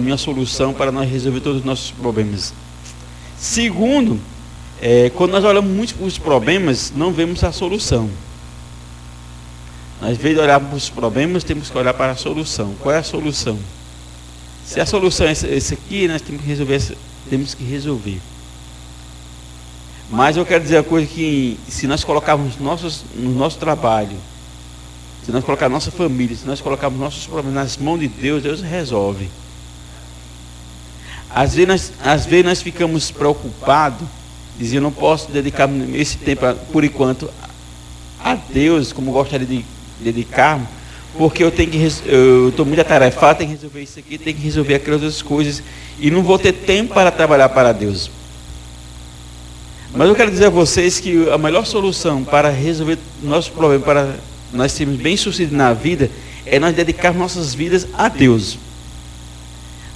caminho, a solução para nós resolver todos os nossos problemas. Segundo, quando nós olhamos muito para os problemas, não vemos a solução. Às vezes de olhar para os problemas, temos que olhar para a solução. Qual é a solução? Se a solução é essa aqui, nós temos que resolver. Mas eu quero dizer a coisa que, se nós colocarmos no nosso trabalho, se nós colocarmos nossa família, se nós colocarmos nossos problemas nas mãos de Deus, Deus resolve. Às vezes nós ficamos preocupados, dizendo, eu não posso dedicar esse tempo, por enquanto, a Deus, como gostaria de dedicar, porque eu estou muito atarefado, tenho que resolver isso aqui, tenho que resolver aquelas outras coisas, e não vou ter tempo para trabalhar para Deus. Mas eu quero dizer a vocês que a melhor solução para resolver nossos problemas, para nós sermos bem-sucedidos na vida, é nós dedicar nossas vidas a Deus.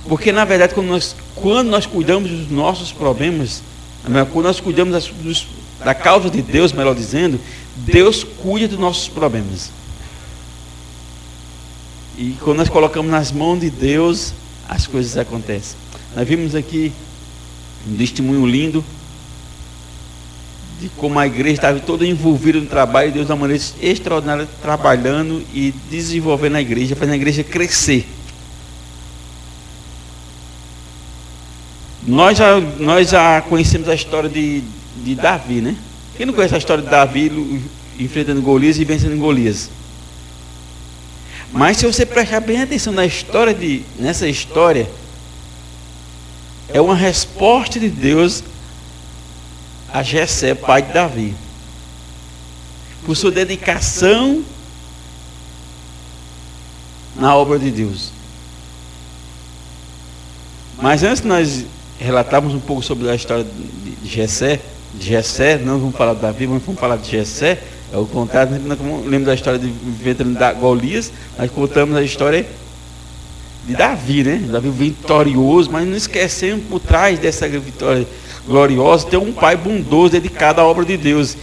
Porque na verdade, quando nós cuidamos dos nossos problemas, quando nós cuidamos da causa de Deus, melhor dizendo, Deus cuida dos nossos problemas. E quando nós colocamos nas mãos de Deus, as coisas acontecem. Nós vimos aqui um testemunho lindo de como a igreja estava toda envolvida no trabalho de Deus de uma maneira extraordinária, trabalhando e desenvolvendo a igreja, fazendo a igreja crescer. Nós já conhecemos a história de Davi, né? Quem não conhece a história de Davi enfrentando Golias e vencendo Golias? Mas se você prestar bem atenção nessa história, é uma resposta de Deus a Jessé, pai de Davi, por sua dedicação na obra de Deus. Mas antes de nós relatarmos um pouco sobre a história de Jessé, não vamos falar de Davi, mas vamos falar de Jessé. É o contrário, não lembro da história de Golias, nós contamos a história de Davi, né? Davi vitorioso, mas não esquecemos, por trás dessa vitória gloriosa, tem um pai bondoso, dedicado à obra de Deus.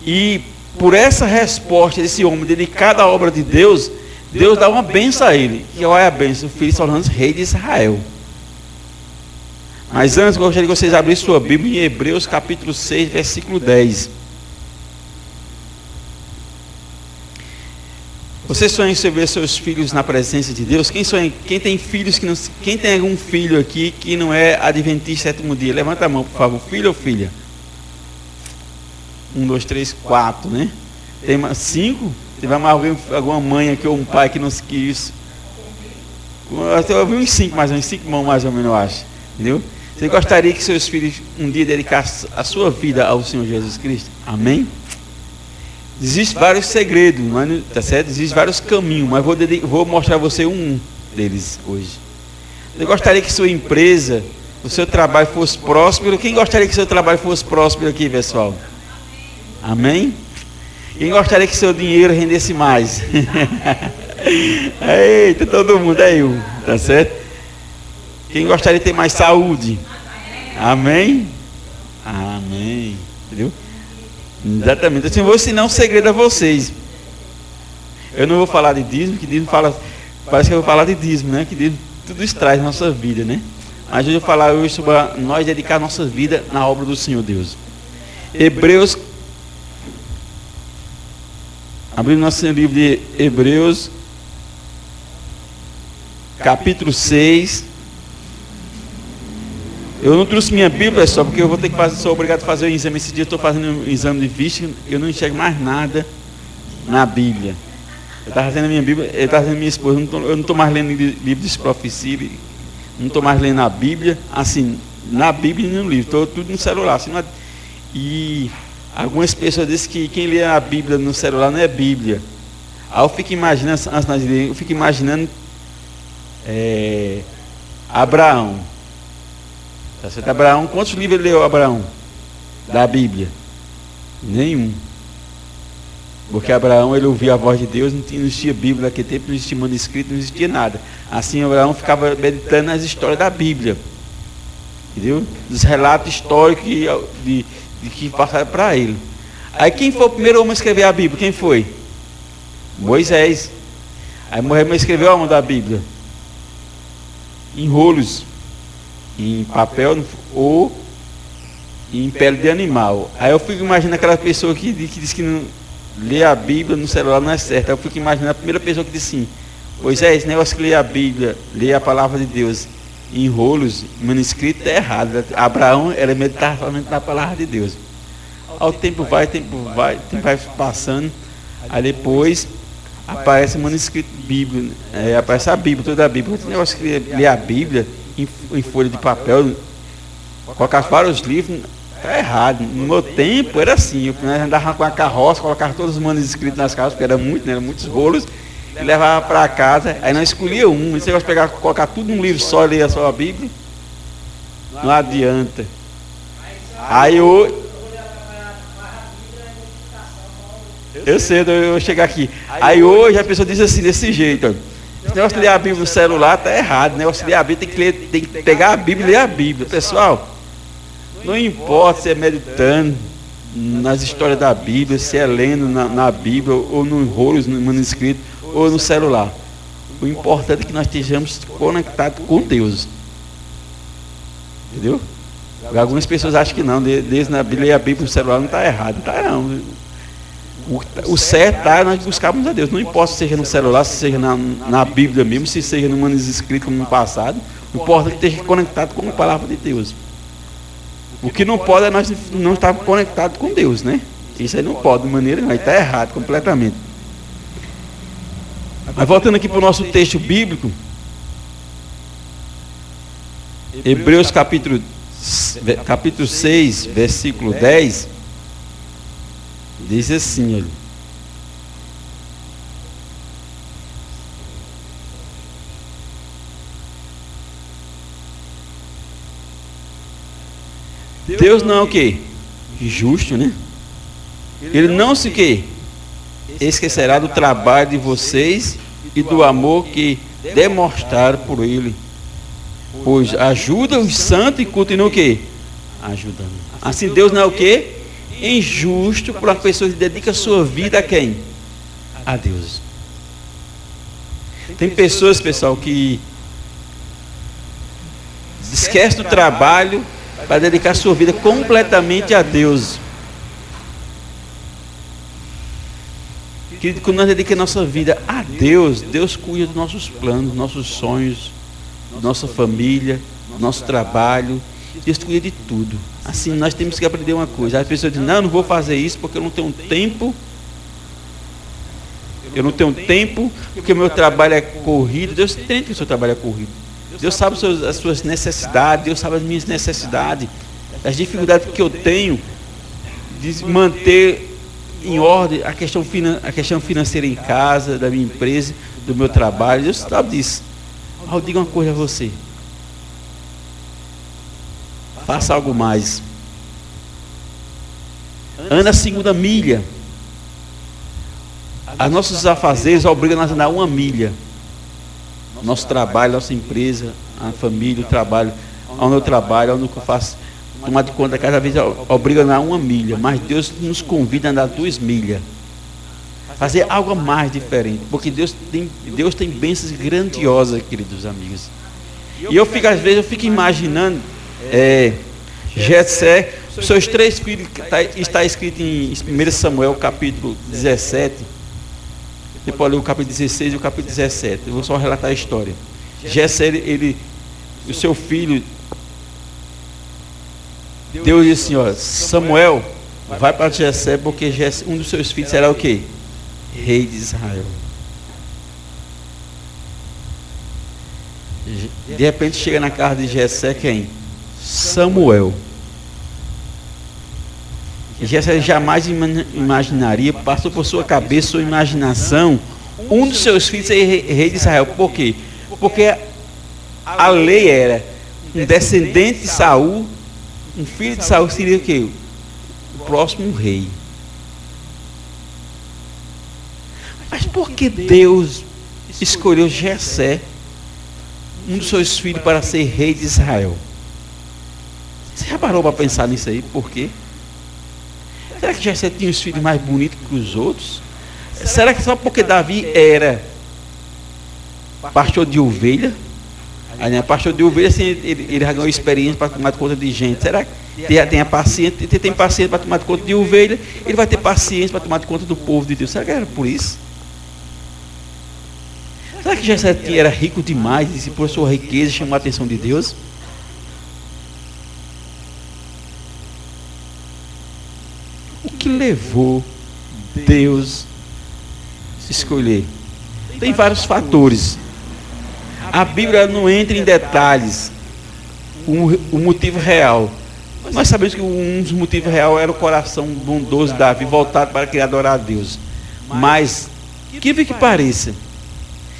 E por essa resposta desse homem dedicado à obra de Deus, Deus dá uma bênção a ele. E olha a bênção, o filho Solano, rei de Israel. Mas antes, eu gostaria que vocês abrissem sua Bíblia em Hebreus capítulo 6, versículo 10. Vocês sonham em ver seus filhos na presença de Deus? Quem tem filhos que não, quem tem algum filho aqui que não é adventista sétimo dia? Levanta a mão, por favor. Filho ou filha? 1, 2, 3, 4, né? Tem 5? Tem mais alguma mãe aqui ou um pai que não se quis? Eu vi uns 5 mais ou menos, 5 mãos mais ou menos, eu acho. Entendeu? Você gostaria que seus filhos um dia dedicassem a sua vida ao Senhor Jesus Cristo? Amém? Existem vários segredos, tá certo? Existem vários caminhos, mas vou mostrar a você um deles hoje. Você gostaria que sua empresa, o seu trabalho fosse próspero? Quem gostaria que seu trabalho fosse próspero aqui, pessoal? Amém? Quem gostaria que seu dinheiro rendesse mais? Eita, todo mundo aí, tá certo? Quem gostaria de ter mais saúde? Amém? Amém. Entendeu? Exatamente. Assim, eu vou ensinar um segredo a vocês. Eu não vou falar de dízimo, que dízimo parece que eu vou falar de dízimo, né? Que dízimo, tudo isso traz na nossa vida, né? Mas eu vou falar hoje sobre nós dedicar a nossa vida na obra do Senhor Deus. Hebreus, abrindo nosso livro de Hebreus, capítulo 6. Eu não trouxe minha Bíblia, pessoal, porque eu vou ter que fazer, sou obrigado a fazer o exame. Esse dia eu estou fazendo um exame de vista, eu não enxergo mais nada na Bíblia. Eu estava fazendo a minha Bíblia, eu estava fazendo a minha esposa, eu não estou mais lendo livro de profecia, não estou mais lendo a Bíblia, assim, na Bíblia e no livro, estou tudo no celular. Assim, e algumas pessoas dizem que quem lê a Bíblia no celular não é Bíblia. Aí eu fico imaginando, Abraão. Tá certo? Abraão, quantos livros ele leu, Abraão? Da Bíblia? Nenhum. Porque Abraão, ele ouvia a voz de Deus, não existia Bíblia naquele tempo, não existia manuscrito, não existia nada. Assim, Abraão ficava meditando nas histórias da Bíblia. Entendeu? Dos relatos históricos de que passaram para ele. Aí quem foi o primeiro homem a escrever a Bíblia? Quem foi? Moisés. Aí Moisés escreveu a mão da Bíblia. em rolos, em papel ou em pele de animal. Aí eu fico imaginando aquela pessoa que diz que não ler a Bíblia no celular não é certo. Aí eu fico imaginando a primeira pessoa que disse assim: pois é, esse negócio que lê a Bíblia, lê a palavra de Deus em rolos, manuscrito, é errado. Abraão era meditar somente na palavra de Deus. Ao tempo vai passando, aí depois aparece o manuscrito bíblico, aparece a Bíblia, toda a Bíblia. Esse negócio que lê a Bíblia em folha de papel, colocar vários livros, está errado. No meu tempo era assim, eu andava com a carroça, colocava todos os manuscritos nas carroças, porque era muito, né, eram muitos rolos, e levava para casa, aí não escolhia um. Você vai pegar, colocar tudo num livro só e ler só a Bíblia, não adianta. Aí eu sei, eu vou chegar aqui. Aí hoje a pessoa diz assim, desse jeito, ó: esse negócio de ler a Bíblia no celular está errado. O negócio de ler a Bíblia tem que pegar a Bíblia e ler a Bíblia. Pessoal, não importa se é meditando nas histórias da Bíblia, se é lendo na Bíblia, ou no rolos, no manuscrito, ou no celular. O importante é que nós estejamos conectados com Deus. Entendeu? Algumas pessoas acham que não, desde na Bíblia, ler a Bíblia no celular não está errado. Não está não. O certo está nós buscarmos a Deus. Não importa se seja no celular, se seja na Bíblia mesmo, se seja no manuscrito como no passado. O importante é que esteja conectado com a palavra de Deus. O que não pode é nós não estarmos conectados com Deus, né? Isso aí não pode, de maneira nenhuma, está errado completamente. Mas voltando aqui para o nosso texto bíblico, Hebreus capítulo 6, versículo 10, diz assim, olha: Deus não é o quê? Justo, né? Ele não se quê? Esquecerá do trabalho de vocês e do amor que demonstraram por ele, pois ajuda os santos e continua o quê? Ajudando. Assim Deus não é o quê? Injusto por uma pessoa que dedica a sua vida a quem? A Deus. Tem pessoas, pessoal, que esquecem do trabalho para dedicar a sua vida completamente a Deus. Querido, quando nós dedicamos a nossa vida a Deus, Deus cuida dos nossos planos, nossos sonhos, nossa família, nosso trabalho. Deus cuida de tudo. Assim, nós temos que aprender uma coisa. As pessoas dizem: não, eu não vou fazer isso porque eu não tenho tempo. Eu não tenho tempo porque o meu trabalho é corrido. Deus entende que o seu trabalho é corrido. Deus sabe as suas necessidades, Deus sabe as minhas necessidades, as dificuldades que eu tenho de manter em ordem a questão financeira em casa, da minha empresa, do meu trabalho. Deus sabe disso. Mas eu digo uma coisa a você: faça algo mais. Anda a segunda milha. Os nossos afazeres obrigam a andar uma milha. Nosso trabalho, nossa empresa, a família, o trabalho, onde eu trabalho, onde eu faço, tomar de conta, cada vez obriga a andar uma milha. Mas Deus nos convida a andar 2 milhas. Fazer algo mais diferente. Porque Deus tem bênçãos grandiosas, queridos amigos. E às vezes eu fico imaginando Jessé, seus 3 filhos, está escrito em 1 Samuel capítulo 17. Você pode ler o capítulo 16 e o capítulo 17. Eu vou só relatar a história. Jessé, o seu filho, Deus disse assim: ó, Samuel, vai para Jessé, porque um dos seus filhos será o quê? Rei de Israel. De repente chega na casa de Jessé quem? Samuel. E Jessé jamais imaginaria, passou por sua cabeça, sua imaginação, um dos seus filhos ser rei de Israel. Por quê? Porque a lei era um descendente de Saul, um filho de Saul seria o quê? O próximo rei. Mas por que Deus escolheu Jessé, um dos seus filhos, para ser rei de Israel? Você já parou para pensar nisso aí? Por quê? Será que Jessé tinha os filhos mais bonitos que os outros? Será que só porque Davi era pastor de ovelha? Aí, né, pastor de ovelha, assim, ele já ganhou experiência para tomar conta de gente. Será que tem paciência para tomar conta de ovelha? Ele vai ter paciência para tomar conta do povo de Deus. Será que era por isso? Será que Jessé era rico demais e por sua riqueza chamou a atenção de Deus? O que levou Deus a escolher? Tem vários fatores. A Bíblia não entra em detalhes o motivo real. Nós sabemos que um dos motivos reais era o coração bondoso de Davi, voltado para querer adorar a Deus. Mas, que pareça,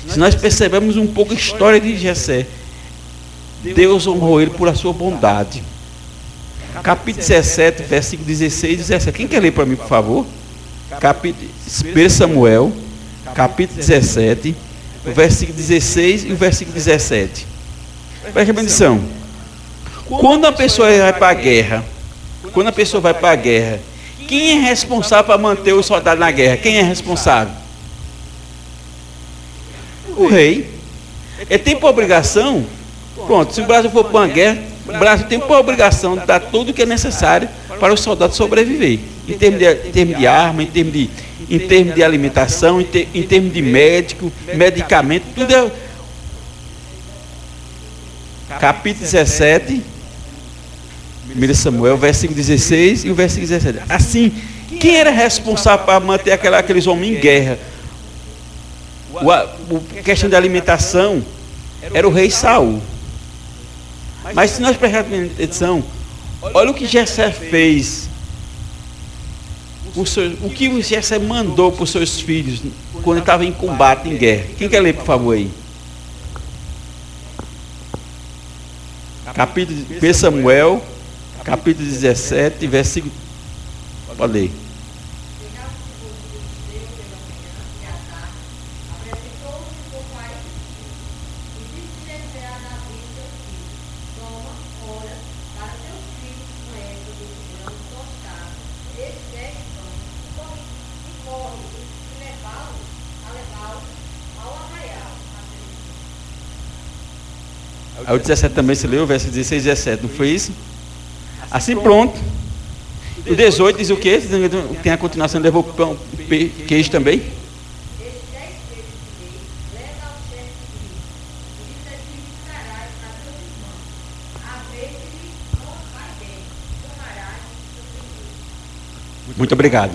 se nós percebemos um pouco a história de Jessé, Deus honrou ele por a sua bondade. Capítulo 17, versículo 16 e 17. Quem quer ler para mim, por favor? 1 Samuel, capítulo 17, o versículo 16 e o versículo 17. Preste atenção. Quando a pessoa vai para a guerra, quem é responsável para manter os soldados na guerra? Quem é responsável? O rei. Ele tem por obrigação, pronto, se o Brasil for para uma guerra, o Brasil tem por obrigação de dar tudo o que é necessário para os soldados sobreviver. Em termos de arma, em termos de alimentação, em termos de médico, medicamento, tudo é. Capítulo 17, 1 Samuel, versículo 16 e o versículo 17. Assim, quem era responsável para manter aqueles homens em guerra? A questão da alimentação era o rei Saul. Mas se nós prestarmos atenção, olha o que Jessé fez. O que Jessé mandou para os seus filhos quando estava em combate, em guerra. Quem quer ler, por favor, aí? Capítulo 1 Samuel, capítulo 17, versículo. Pode ler. Aí o 17 também se leu, o verso 16 e 17, não foi isso? Assim pronto. O 18 diz o quê? Tem a continuação, levou pão, queijo também. Muito obrigado.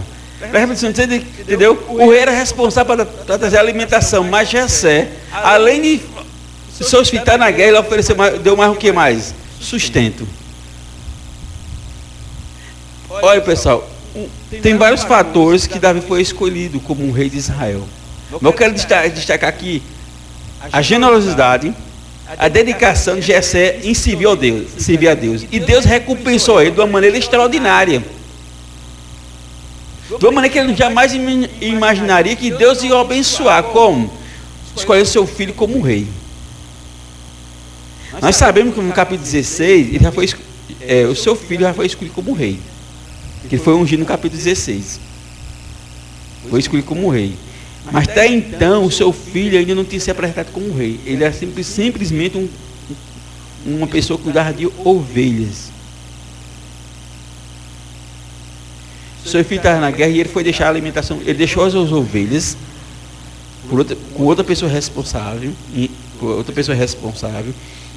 Entendeu? O rei era responsável para trazer a alimentação, mas Jessé, além de seus filhos estar na guerra, ele ofereceu deu mais o que mais? Sustento. Olha, pessoal, tem vários fatores que Davi foi escolhido como um rei de Israel. Mas eu quero destacar aqui a generosidade, a dedicação de Jessé em servir a Deus. E Deus recompensou ele de uma maneira extraordinária. De uma maneira que ele jamais imaginaria que Deus ia o abençoar. Como? Escolhendo seu filho como um rei. Nós sabemos que no capítulo 16, ele já foi, o seu filho já foi escolhido como rei. Que ele foi ungido no capítulo 16. Foi escolhido como rei. Mas até então, o seu filho ainda não tinha se apresentado como rei. Ele era simplesmente uma pessoa que cuidava de ovelhas. O seu filho estava na guerra e ele foi deixar a alimentação. Ele deixou as ovelhas com outra pessoa responsável.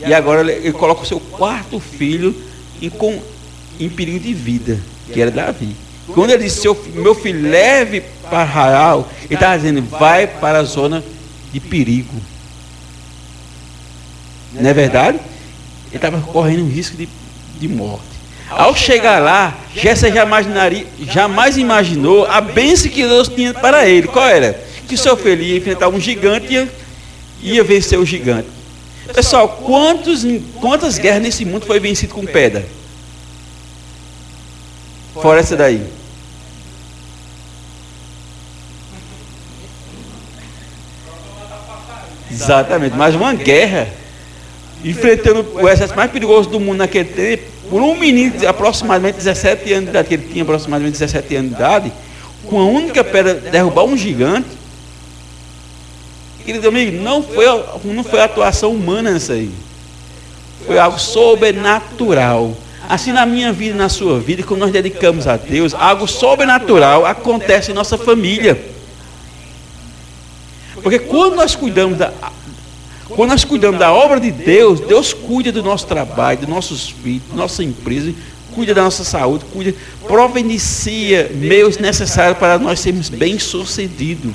E agora ele coloca o seu quarto filho em perigo de vida, que era Davi. Quando ele disse, meu filho, leve para Arraial, ele estava dizendo, vai para a zona de perigo. Não é verdade? Ele estava correndo um risco de morte. Ao chegar lá, Jessé jamais imaginou a bênção que Deus tinha para ele. Qual era? Que o seu filho ia enfrentar um gigante e ia vencer o gigante. Pessoal, quantas guerras nesse mundo foi vencido com pedra? Fora essa daí. Exatamente, mas uma guerra, enfrentando o exército mais perigoso do mundo naquele tempo, por um menino de aproximadamente 17 anos de idade, que ele tinha aproximadamente 17 anos de idade, com a única pedra derrubar um gigante. Querido amigo, não foi a atuação humana nessa aí. foi algo sobrenatural. Assim na minha vida e na sua vida, quando nós dedicamos a Deus, algo sobrenatural acontece em nossa família. Porque quando nós cuidamos da obra de Deus, Deus cuida do nosso trabalho, dos nossos filhos, da nossa empresa, cuida da nossa saúde, providencia meios necessários para nós sermos bem-sucedidos.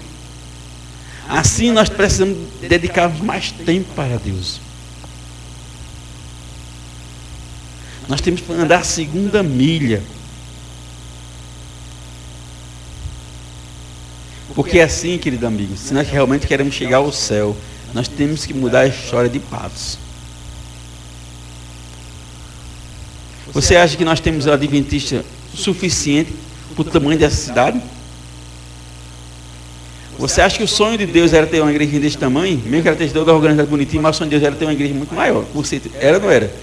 Assim nós precisamos dedicar mais tempo para Deus. Nós temos que andar a segunda milha. Porque é assim, querido amigo, se nós realmente queremos chegar ao céu, nós temos que mudar a história de Patos. Você acha que nós temos adventista suficiente para o tamanho dessa cidade? Você acha que o sonho de Deus era ter uma igreja desse tamanho? Mesmo que ela esteja toda organizada bonitinha, mas o sonho de Deus era ter uma igreja muito maior. Você era ou não era?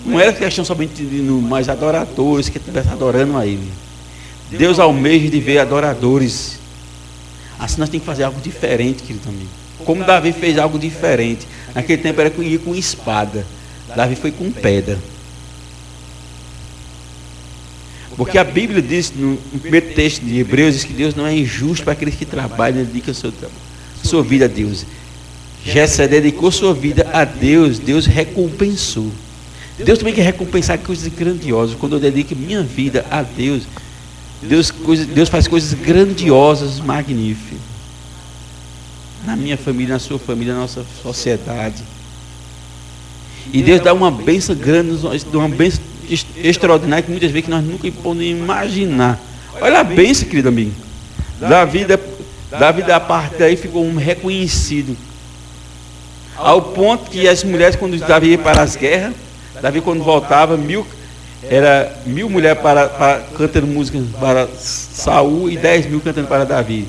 Não era questão somente de mais adoradores que estivessem adorando a Ele. Deus almeja de ver adoradores. Assim nós temos que fazer algo diferente, querido amigo. Como Davi fez algo diferente. Naquele tempo era ir com espada. Davi foi com pedra. Porque a Bíblia diz, no primeiro texto de Hebreus, diz que Deus não é injusto para aqueles que trabalham e dedicam sua vida a Deus. Jessé dedicou sua vida a Deus, Deus recompensou. Deus também quer recompensar coisas grandiosas. Quando eu dedico minha vida a Deus, Deus faz coisas grandiosas, magníficas. Na minha família, na sua família, na nossa sociedade. E Deus dá uma bênção grande, uma bênção extraordinária que muitas vezes nós nunca podemos imaginar. Olha a bênção, querido amigo. Davi da parte daí ficou um reconhecido. Ao ponto que as mulheres, quando Davi ia para as guerras, Davi quando voltava, era 1000 mulheres cantando música para Saul e 10.000 cantando para Davi,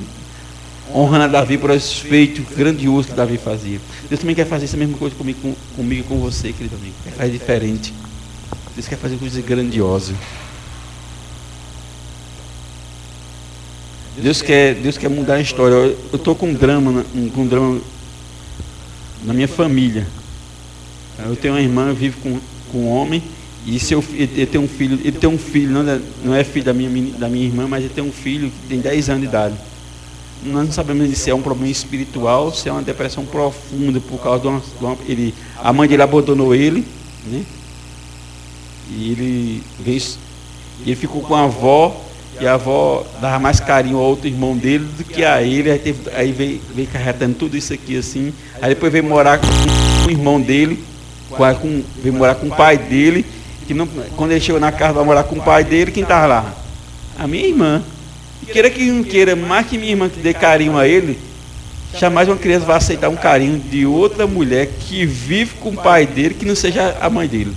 honrando a Davi por esses feitos grandiosos que Davi fazia. Deus também quer fazer essa mesma coisa comigo e com você, querido amigo. Quer fazer diferente. Deus quer fazer coisas grandiosas. Deus quer mudar a história. Eu estou com um drama na minha família. Eu tenho uma irmã, eu vivo com um homem. E ele tem um filho, não é filho da minha irmã, mas ele tem um filho que tem 10 anos de idade. Nós não sabemos se é um problema espiritual, se é uma depressão profunda por causa a mãe dele abandonou ele, né? E ele ficou com a avó, e a avó dava mais carinho ao outro irmão dele do que a ele. Aí veio carregando tudo isso aqui assim. Aí depois veio morar com o irmão dele, veio morar com o pai dele. Que não, quando ele chegou na casa para morar com o pai dele, quem estava lá? A minha irmã. E queira que não queira, mais que minha irmã que dê carinho a ele, jamais uma criança vai aceitar um carinho de outra mulher que vive com o pai dele, que não seja a mãe dele.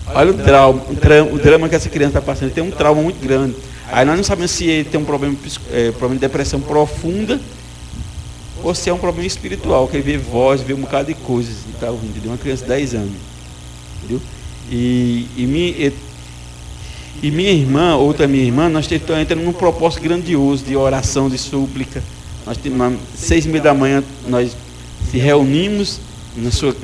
Olha o drama que essa criança está passando. Ele tem um trauma muito grande. Aí nós não sabemos se ele tem um problema de depressão profunda ou se é um problema espiritual, que ele vê voz, vê um bocado de coisas e está ouvindo. De uma criança de 10 anos. Entendeu? E minha irmã, outra minha irmã, nós estamos entrando num propósito grandioso de oração, de súplica. Nós temos 6h30 da manhã, nós se reunimos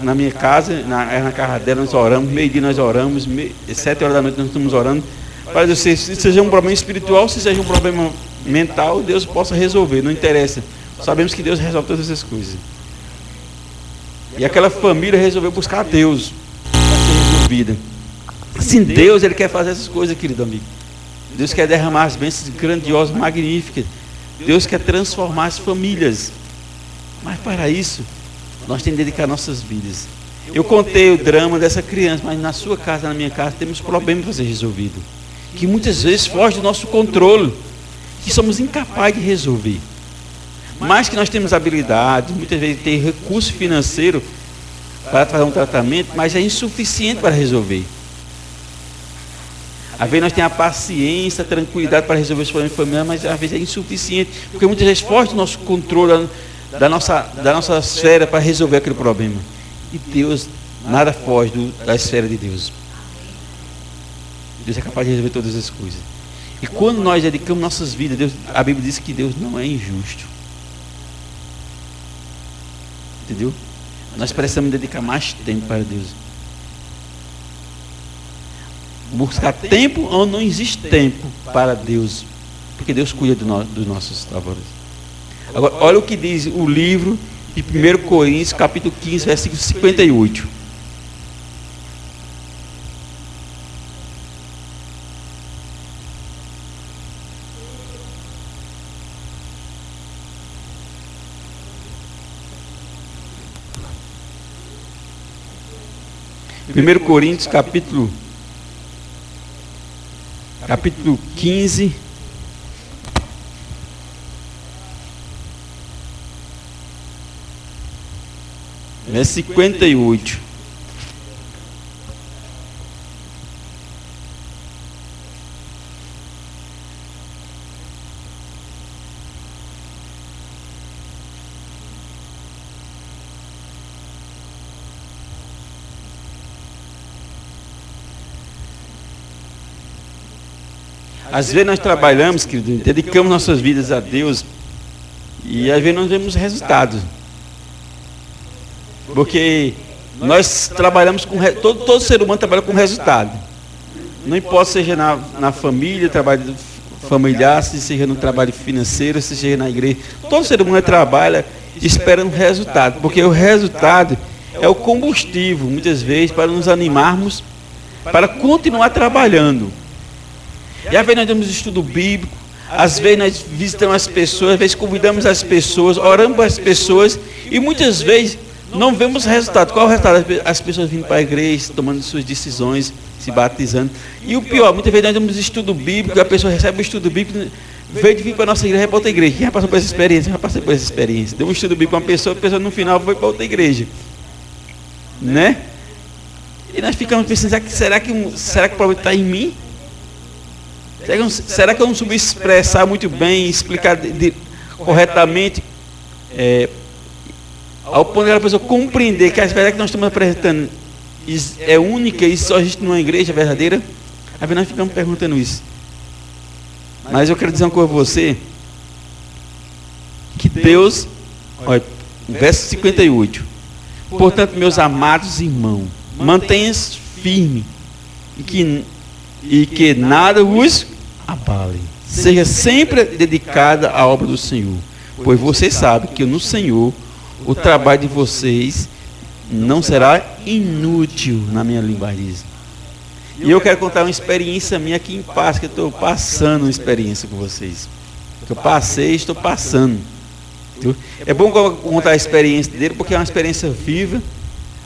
na minha casa, na casa dela, nós oramos, meio-dia nós oramos, 7 horas da noite nós estamos orando, para Deus, se seja um problema espiritual, se seja um problema mental, Deus possa resolver, não interessa. Sabemos que Deus resolve todas essas coisas. E aquela família resolveu buscar Deus para ser resolvida. Assim, Deus, Ele quer fazer essas coisas, querido amigo. Deus quer derramar as bênçãos grandiosas, magníficas. Deus quer transformar as famílias. Mas para isso, nós temos que dedicar nossas vidas. Eu contei o drama dessa criança, mas na sua casa, na minha casa, temos problemas para ser resolvido, que muitas vezes foge do nosso controle, que somos incapazes de resolver. Mas que nós temos habilidade, muitas vezes tem recurso financeiro para fazer um tratamento, mas é insuficiente para resolver. Às vezes nós temos a paciência, a tranquilidade para resolver os problemas familiares, mas às vezes é insuficiente, porque muitas vezes foge do nosso controle, da nossa esfera para resolver aquele problema. E Deus, nada foge da esfera de Deus. Deus é capaz de resolver todas as coisas. E quando nós dedicamos nossas vidas, a Bíblia diz que Deus não é injusto. Entendeu? Nós precisamos dedicar mais tempo para Deus. buscar tempo onde não existe tempo para Deus, porque Deus cuida dos nossos favores. Agora, olha o que diz o livro de 1 Coríntios, capítulo 15, versículo 58. Primeiro Coríntios, capítulo 15, verso 58. Às vezes nós trabalhamos, querido, dedicamos nossas vidas a Deus e às vezes não vemos resultados. Porque nós trabalhamos com... Todo ser humano trabalha com resultado. Não importa seja na família, trabalho familiar, se seja no trabalho financeiro, se seja na igreja. Todo ser humano trabalha esperando resultado. Porque o resultado é o combustível, muitas vezes, para nos animarmos, para continuar trabalhando. E às vezes nós temos estudo bíblico, às vezes nós visitamos as pessoas, às vezes convidamos as pessoas, oramos para as pessoas e muitas vezes não vemos resultado. Qual é o resultado? As pessoas vindo para a igreja, tomando suas decisões, se batizando. E o pior, muitas vezes nós temos estudo bíblico, a pessoa recebe o estudo bíblico, veio de vir para a nossa igreja, vai para outra igreja. Quem já passou por essa experiência? Já passei por essa experiência. Deu um estudo bíblico para uma pessoa, a pessoa no final foi para outra igreja. Né? E nós ficamos pensando, será que o problema está em mim? Será que eu não soube expressar muito bem, explicar corretamente, ao ponto da pessoa compreender que a verdade que nós estamos apresentando é única e só existe numa igreja verdadeira? Às vezes nós ficamos perguntando isso. Mas eu quero dizer uma coisa a você, que Deus, olha, verso 58, portanto, meus amados irmãos, mantenham-se firmes e que nada vos abale. Seja sempre dedicada à obra do Senhor, pois você sabe que no Senhor o trabalho de vocês não será inútil, na minha linguagem. E eu quero contar uma experiência minha aqui em paz, que eu estou passando uma experiência com vocês. Que eu passei e estou passando. É bom contar a experiência dele, porque é uma experiência viva.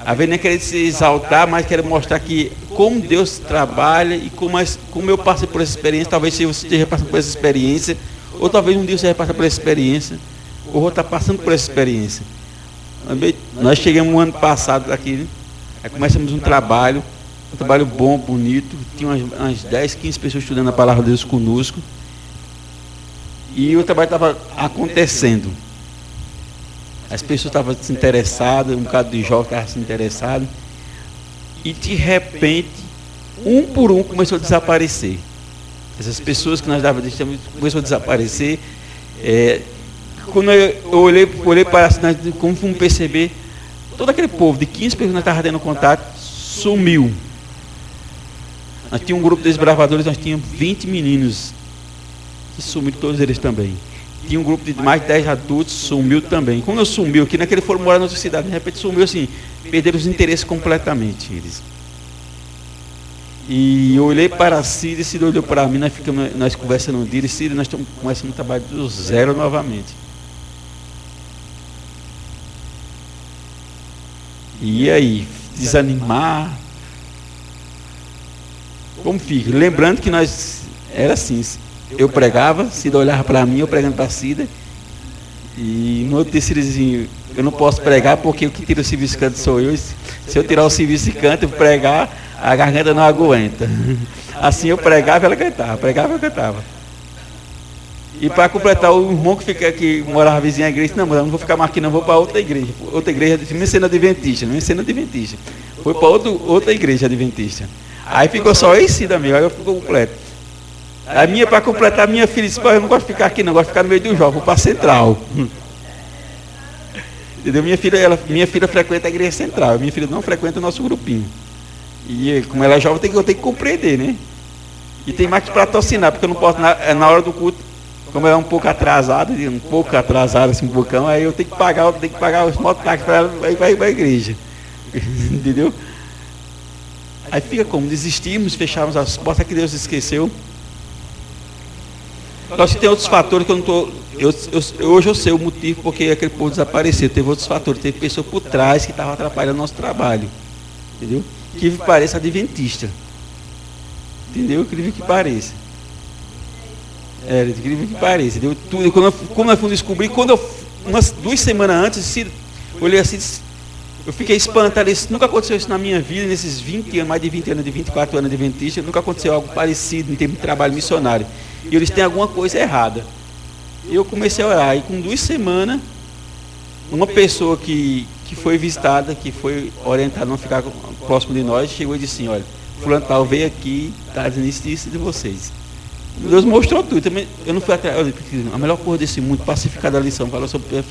A vezes nem querer se exaltar, mas quero mostrar que como Deus trabalha e como eu passei por essa experiência. Talvez você esteja passando por essa experiência, ou talvez um dia você vai passar por essa experiência, ou vou estar passando por essa experiência. Nós chegamos no ano passado aqui, né? Aí começamos um trabalho bom, bonito. Tinha umas 10, 15 pessoas estudando a palavra de Deus conosco. E o trabalho estava acontecendo. As pessoas estavam se interessadas, um bocado de jovens estavam se interessados. E de repente, um por um começou a desaparecer. Essas pessoas que nós dávamos, começou a desaparecer. Quando eu olhei para nós, como fomos perceber, todo aquele povo de 15 pessoas que nós estávamos tendo contato, sumiu. Nós tínhamos um grupo de desbravadores, nós tínhamos 20 meninos, que sumiram todos eles também. Tinha um grupo de mais de 10 adultos, sumiu também. Quando eu sumiu, que naquele foram morar na outra cidade, de repente sumiu assim, perderam os interesses completamente eles. E eu olhei para a Cida, e Cida olhou para mim, nós conversando um dia, e Cida, nós estamos começando o trabalho do zero novamente. E aí, desanimar? Como fica? Lembrando que nós, era assim, eu pregava, Cida olhava para mim, eu pregando para Cida, e no outro dia Cida dizia, eu não posso pregar porque o que tira o serviço de canto sou eu, se eu tirar o serviço de canto e pregar, a garganta não aguenta. Assim eu pregava, ela cantava, pregava, eu cantava. E para completar, o irmão que morava vizinho à igreja, não, mas eu não vou ficar mais aqui não, vou para outra igreja, me sendo adventista, foi para outra igreja adventista. Aí ficou só eu e Cida mesmo, aí eu ficou completo. Para completar, minha filha disse, eu não gosto de ficar aqui não, gosto de ficar no meio do jovem, vou para a central. Entendeu? Minha filha frequenta a igreja central, minha filha não frequenta o nosso grupinho. E como ela é jovem, eu tenho que compreender, né? E tem mais que patrocinar, porque eu não posso, na hora do culto, como ela é um pouco atrasada, assim, um pouquinho, aí eu tenho que pagar os mototáxis para ela ir para a igreja. Entendeu? Aí fica como? Desistimos, fechamos as portas que Deus esqueceu. Só que tem outros fatores que eu não estou. Hoje eu sei o motivo porque aquele povo desapareceu. Teve outros fatores, teve pessoa por trás que estava atrapalhando o nosso trabalho. Entendeu? Que pareça adventista. Entendeu? Incrível que pareça. Incrível que pareça. Entendeu? Tudo, como nós fomos descobrir, umas 2 semanas antes, eu olhei assim, eu fiquei espantado. Nunca aconteceu isso na minha vida, nesses 20 anos, mais de 20 anos, de 24 anos de adventista, nunca aconteceu algo parecido em termos de trabalho missionário. E eles têm alguma coisa errada. Eu comecei a orar, e com 2 semanas, uma pessoa que foi visitada, que foi orientada a não ficar próximo de nós, chegou e disse assim: olha, fulano tal veio aqui, está dizendo isso de vocês. Deus mostrou tudo. Também, eu não fui atrás, a melhor coisa desse mundo, pacificada a lição, falou sobre,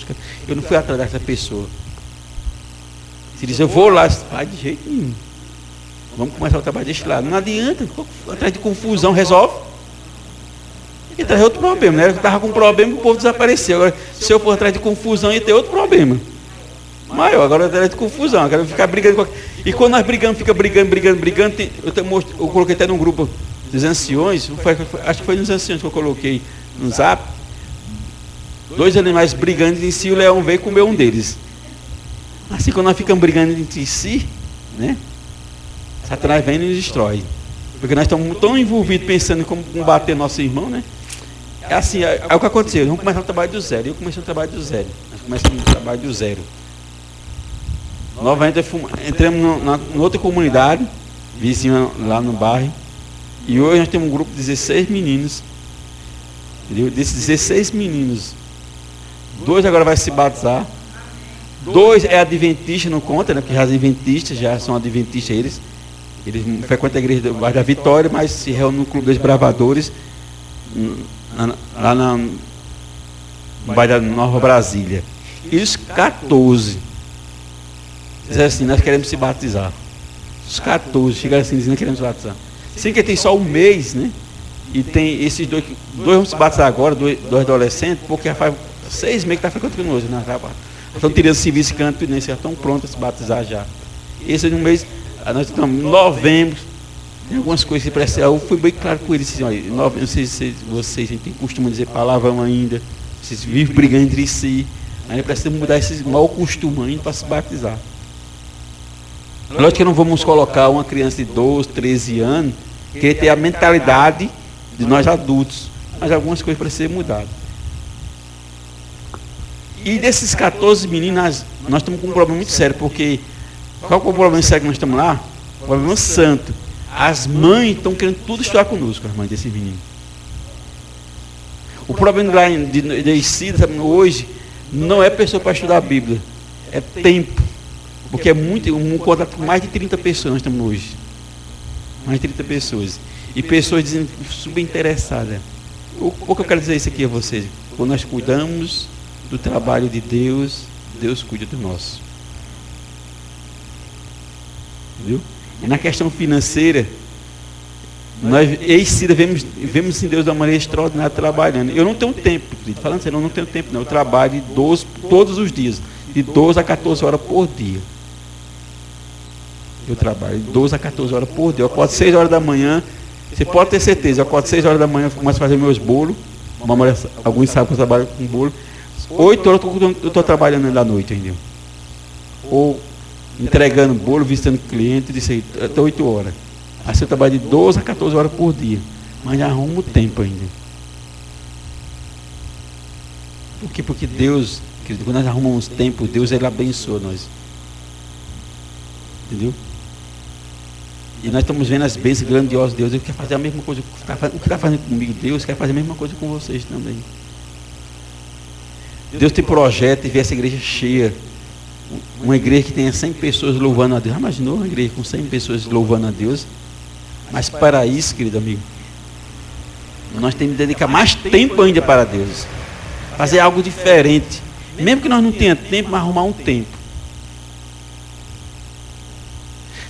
eu não fui atrás dessa pessoa. Se diz, eu vou lá, vai de jeito nenhum. Vamos começar o trabalho deste lado. Não adianta, atrás de confusão, resolve. E traz outro problema, né? Eu estava com um problema e o povo desapareceu. Agora, se eu for atrás de confusão, ia ter outro problema maior. Agora atrás de confusão, eu quero ficar brigando. E quando nós brigamos, fica brigando. Eu coloquei até num grupo dos anciões, acho que foi nos anciões que eu coloquei no zap. 2 animais brigando em si, o leão veio comer um deles. Assim, quando nós ficamos brigando entre si, né? Satanás vem e nos destrói. Porque nós estamos tão envolvidos pensando em como combater nosso irmão, né? É assim, é o que aconteceu. Vamos começar o trabalho do zero. Eu comecei o trabalho do zero. Nós começamos o trabalho do zero. Novamente entramos em outra comunidade, vizinha lá no bairro. E hoje nós temos um grupo de 16 meninos. Entendeu? Desses 16 meninos, 2 agora vai se batizar. 2 é adventista, não conta, né? Porque já adventistas, já são adventistas eles. Eles frequentam a igreja do bairro da Vitória, mas se reúnem no Clube dos Bravadores, lá no bairro da Nova Brasília. E os 14 disseram assim: nós queremos se batizar. Os 14 chegaram assim dizendo que queremos se batizar. Sim, que tem só um mês, né? E tem esses 2 vão se batizar agora, 2 adolescentes, porque já faz 6 meses que está frequentando conosco, né? Estão tirando serviço de canto, já estão prontos a se batizar já. Esse é um mês. Nós estamos em novembro, tem algumas coisas que precisam. Eu fui bem claro com eles, assim, olha, não sei se vocês têm costume de dizer palavrão ainda, vocês vivem brigando entre si, aí precisa mudar esses mau costumes ainda para se batizar. Lógico que não vamos colocar uma criança de 12, 13 anos, que ter a mentalidade de nós adultos, mas algumas coisas precisam ser mudadas. E desses 14 meninos, nós estamos com um problema muito sério, porque qual é o problema sério que nós estamos lá? O problema santo. As mães estão querendo tudo estudar conosco, as mães desses meninos. O problema lá de Isida, hoje, não é pessoa para estudar a Bíblia, é tempo. Porque é um contato com mais de 30 pessoas nós estamos hoje. Mais de 30 pessoas. E pessoas dizendo, super interessadas. O que eu quero dizer isso aqui a vocês? Quando nós cuidamos do trabalho de Deus, Deus cuida do nosso. Viu? E na questão financeira, nós, vemos em Deus de uma maneira extraordinária trabalhando. Eu não tenho tempo, querido, falando sério, eu não tenho tempo não. Eu trabalho todos os dias, de 12 a 14 horas por dia. Eu trabalho de 12 a 14 horas por dia. Eu acordo 6 horas da manhã, você pode ter certeza, eu acordo 6 horas da manhã, começo a fazer meus bolos. Alguns sabem que eu trabalho com bolo. 8 horas eu estou trabalhando da noite ainda. Ou entregando bolo, visitando cliente, disso aí, até 8 horas. Aí você trabalha de 12 a 14 horas por dia. Mas já arruma o tempo ainda. Por quê? Porque Deus, querido, quando nós arrumamos tempo, Deus ele abençoa nós. Entendeu? E nós estamos vendo as bênçãos grandiosas de Deus. Ele quer fazer a mesma coisa. O que está fazendo comigo, Deus quer fazer a mesma coisa com vocês também. Deus tem projeto e vê essa igreja cheia. Uma igreja que tenha 100 pessoas louvando a Deus. Imaginou uma igreja com 100 pessoas louvando a Deus? Mas para isso, querido amigo, nós temos que dedicar mais tempo ainda para Deus. Fazer algo diferente. Mesmo que nós não tenhamos tempo, mas arrumar um tempo.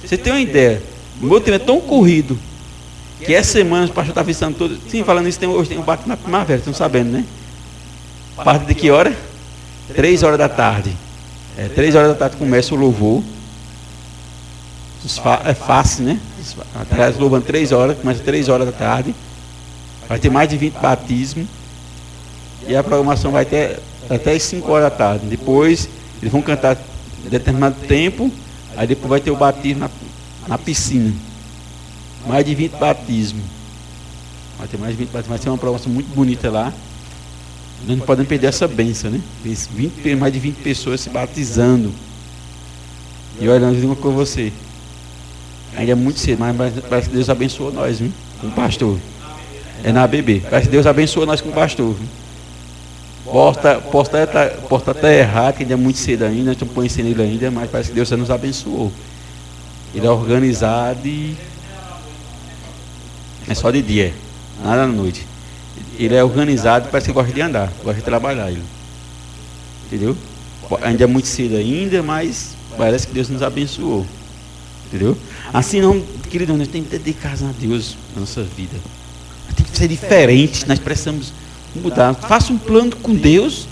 Você tem uma ideia? O meu tempo é tão corrido que essa semana o pastor está visitando todo. Sim, falando isso, hoje tem um bate na primavera, estão sabendo, né? A partir de que hora? 3 horas da tarde. 3 horas da tarde começa o louvor. É fácil, né? Atrás louvando 3 horas, começa 3 horas da tarde. Vai ter mais de 20 batismos. E a programação vai até as 5 horas da tarde. Depois eles vão cantar determinado tempo. Aí depois vai ter o batismo na piscina. Mais de 20 batismos. Vai ter mais de 20 batismos. Vai ser uma programação muito bonita lá. Nós não podemos perder essa bênção, né? Mais de 20 pessoas se batizando. E olha, nós vimos com você. Ainda é muito cedo, mas parece que Deus abençoou nós, viu? Com o pastor. É na ABB. Parece que Deus abençoou nós com o pastor. Viu? Posta até errado, que ainda é muito cedo ainda, nós estamos conhecendo ele ainda, mas parece que Deus já nos abençoou. Ele é organizado e é só de dia, nada à noite. Ele é organizado, parece que gosta de andar, gosta de trabalhar. Ele. Entendeu? Ainda é muito cedo ainda, mas parece que Deus nos abençoou. Entendeu? Assim não, querido, nós temos que dedicar a Deus na nossa vida. Tem que ser diferente, nós precisamos mudar. Faça um plano com Deus.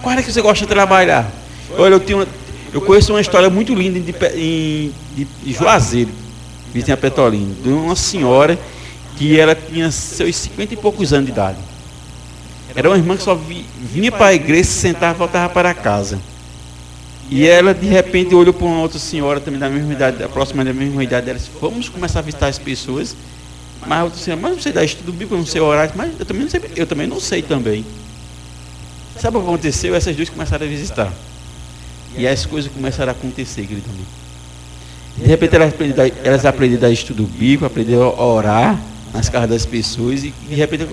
Qual é que você gosta de trabalhar? Olha, eu conheço uma história muito linda de Juazeiro, vizinha Petrolina, de uma senhora que ela tinha seus 50 e poucos anos de idade. Era uma irmã que só vinha para a igreja, se sentava e voltava para casa. E ela de repente olhou para uma outra senhora também da mesma idade, próxima da mesma idade dela, disse: vamos começar a visitar as pessoas. Mas a outra senhora: mas não sei dar estudo bíblico, eu não sei horário, mas eu também não sei também. Sabe o que aconteceu? Essas duas começaram a visitar. E as coisas começaram a acontecer, querido amigo. De repente elas aprenderam a dar estudo bíblico, aprenderam a orar nas casas das pessoas, e de repente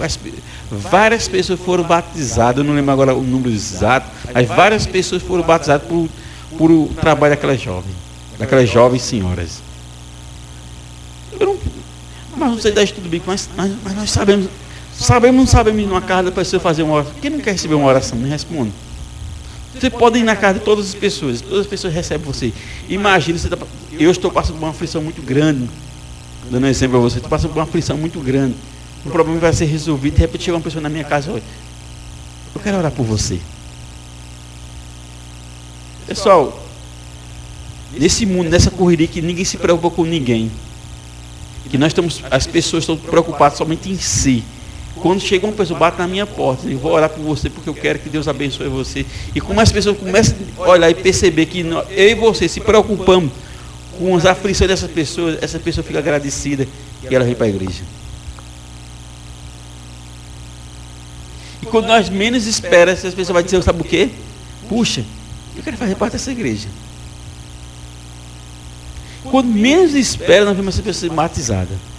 várias pessoas foram batizadas. Eu não lembro agora o número exato, mas várias pessoas foram batizadas por o trabalho daquelas jovens senhoras. Mas não sei dar estudo bíblico, mas nós sabemos numa casa da pessoa fazer uma oração. Quem não quer receber uma oração? Me responde. Você pode ir na casa de todas as pessoas recebem você. Imagina, eu estou passando por uma aflição muito grande, dando um exemplo a você, estou passando por uma aflição muito grande, o problema vai ser resolvido, de repente chega uma pessoa na minha casa: olha, eu quero orar por você. Pessoal, nesse mundo, nessa correria que ninguém se preocupa com ninguém, que as pessoas estão preocupadas somente em si. Quando chega uma pessoa, bate na minha porta, eu vou orar por você porque eu quero que Deus abençoe você. E como as pessoas começam a olhar e perceber que eu e você se preocupamos com as aflições dessas pessoas, essa pessoa fica agradecida e ela vem para a igreja. E quando nós menos esperamos, essa pessoa vai dizer: sabe o quê? Puxa, eu quero fazer parte dessa igreja. Quando menos espera, nós vemos essa pessoa batizada.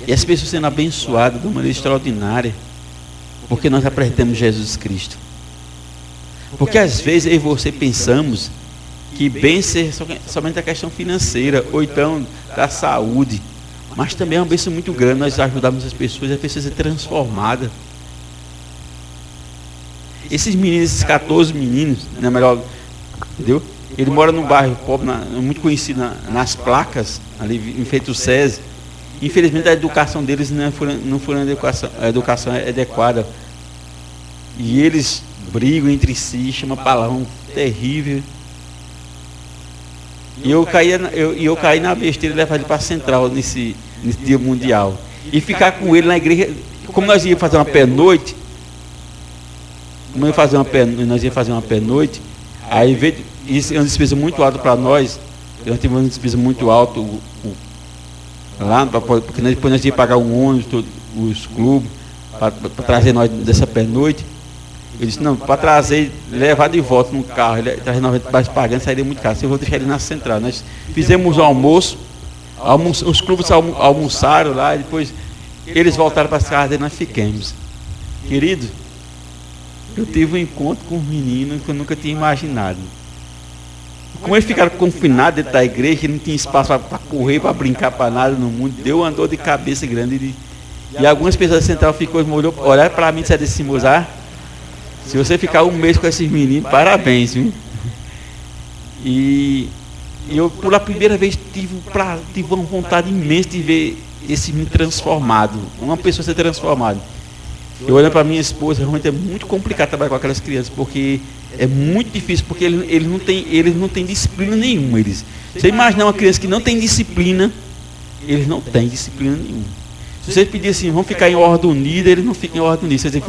E as pessoas sendo abençoadas de uma maneira extraordinária, porque nós apresentamos Jesus Cristo. Porque às vezes eu e você pensamos que bênção é somente a questão financeira, ou então da saúde, mas também é uma bênção muito grande nós ajudarmos as pessoas serem transformadas. Esses meninos, esses 14 meninos, não é melhor, entendeu? Ele mora num bairro pobre, muito conhecido nas placas, ali em frente ao SESI. Infelizmente a educação deles não foi uma educação adequada. E eles brigam entre si, chamam palavrão terrível. E eu caí na besteira de levar ele para a central nesse dia mundial. E ficar com ele na igreja, como nós íamos fazer uma pé-noite, aí veio, isso é uma despesa muito alta para nós. Nós tivemos uma despesa muito alta lá, porque depois nós íamos pagar um ônibus, os clubes, para trazer nós dessa pé-noite. Eu disse: não, para trazer, levar de volta no carro, ele trazer nós pagando, sairia muito caro. Eu vou deixar ele na central. Nós fizemos o almoço, os clubes almoçaram lá, e depois eles voltaram para as casas e nós ficamos. Querido, eu tive um encontro com um menino que eu nunca tinha imaginado. Como eles ficaram confinados dentro da igreja, não tinha espaço para correr, para brincar, para nada no mundo, deu uma dor de cabeça grande. E algumas pessoas da central olharam para mim e disseram assim: Mozart, se você ficar um mês com esses meninos, parabéns, viu? E E eu, pela primeira vez, tive uma vontade imensa de ver esse menino transformado, uma pessoa ser transformada. Eu olhando para minha esposa, realmente é muito complicado trabalhar com aquelas crianças, porque é muito difícil, porque eles não têm disciplina nenhuma. Você imagina uma criança que não tem disciplina, eles não têm disciplina nenhuma. Se você pedir assim, vão ficar em ordem unida, eles não ficam em ordem unida. Você diz,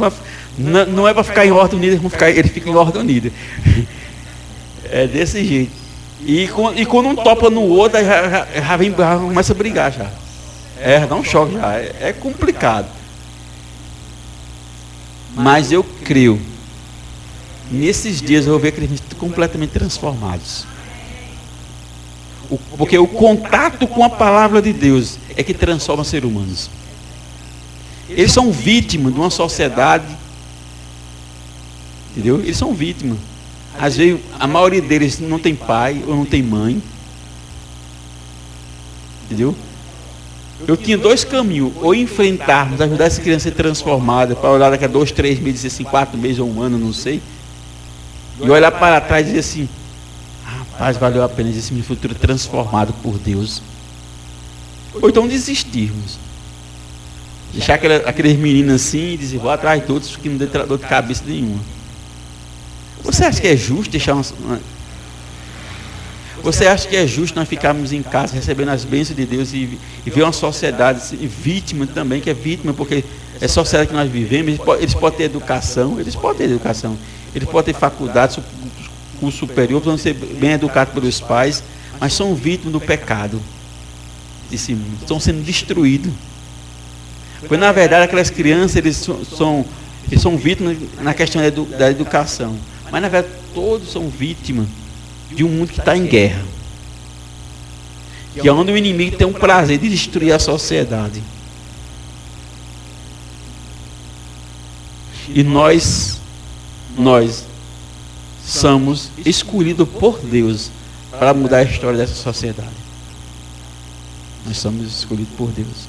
não é para ficar em ordem unida, eles ficam em ordem unida. É desse jeito. E quando um topa no outro, aí já começa a brigar já. Dá um choque já. É complicado. Mas eu creio, nesses dias eu vou ver aqueles completamente transformados. Porque o contato com a palavra de Deus é que transforma seres humanos. Eles são vítimas de uma sociedade, entendeu? Eles são vítimas. Às vezes a maioria deles não tem pai ou não tem mãe, entendeu? Eu tinha dois caminhos: ou enfrentarmos, ajudar essa criança a ser transformada, para olhar daqui a 2, 3 meses, assim, 4 meses ou um ano, não sei, e olhar para trás e dizer assim, rapaz, valeu a pena esse meu futuro transformado por Deus. Ou então desistirmos, deixar aqueles meninos assim e dizer, vou atrás de outros que não dê dor de cabeça nenhuma. Você acha que é justo deixar Você acha que é justo nós ficarmos em casa recebendo as bênçãos de Deus e ver uma sociedade vítima também, que é vítima, porque é a sociedade que nós vivemos, eles podem ter educação, eles podem ter faculdade, curso superior, precisam ser bem educados pelos pais, mas são vítimas do pecado desse mundo, estão sendo destruídos. Porque na verdade aquelas crianças, eles são vítimas na questão da educação, mas na verdade todos são vítimas de um mundo que está em guerra, que é onde o inimigo tem um prazer de destruir a sociedade. E nós somos escolhidos por Deus para mudar a história dessa sociedade. Nós somos escolhidos por Deus.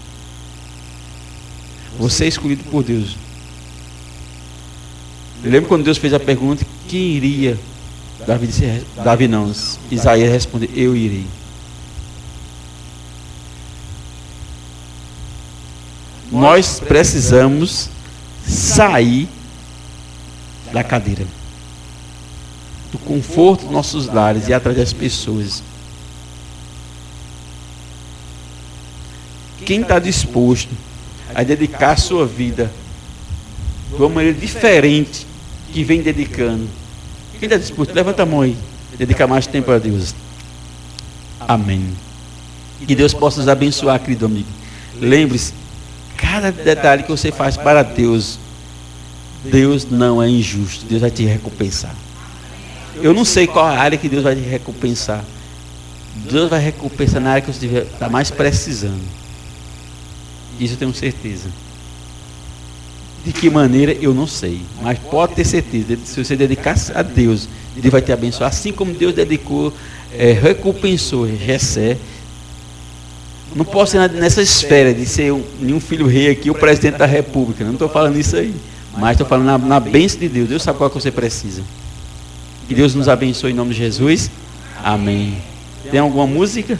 Você é escolhido por Deus. Eu lembro quando Deus fez a pergunta, quem iria? Davi não, Isaías respondeu, eu irei. Nós precisamos sair da cadeira, do conforto dos nossos lares e ir atrás das pessoas. Quem está disposto a dedicar a sua vida de uma maneira diferente que vem dedicando? Quem está disposto? Levanta a mão aí. Dedicar mais tempo a Deus. Amém. Que Deus possa nos abençoar, querido amigo. Lembre-se, cada detalhe que você faz para Deus, Deus não é injusto. Deus vai te recompensar. Eu não sei qual a área que Deus vai te recompensar. Deus vai recompensar na área que você está mais precisando. Isso eu tenho certeza. De que maneira, eu não sei. Mas pode ter certeza, se você dedicar a Deus, Deus vai te abençoar. Assim como Deus recompensou Jessé. Não posso ser nessa esfera de ser nenhum filho rei aqui, o presidente da república. Não estou falando isso aí. Mas estou falando na bênção de Deus. Deus sabe qual que você precisa. Que Deus nos abençoe em nome de Jesus. Amém. Tem alguma música?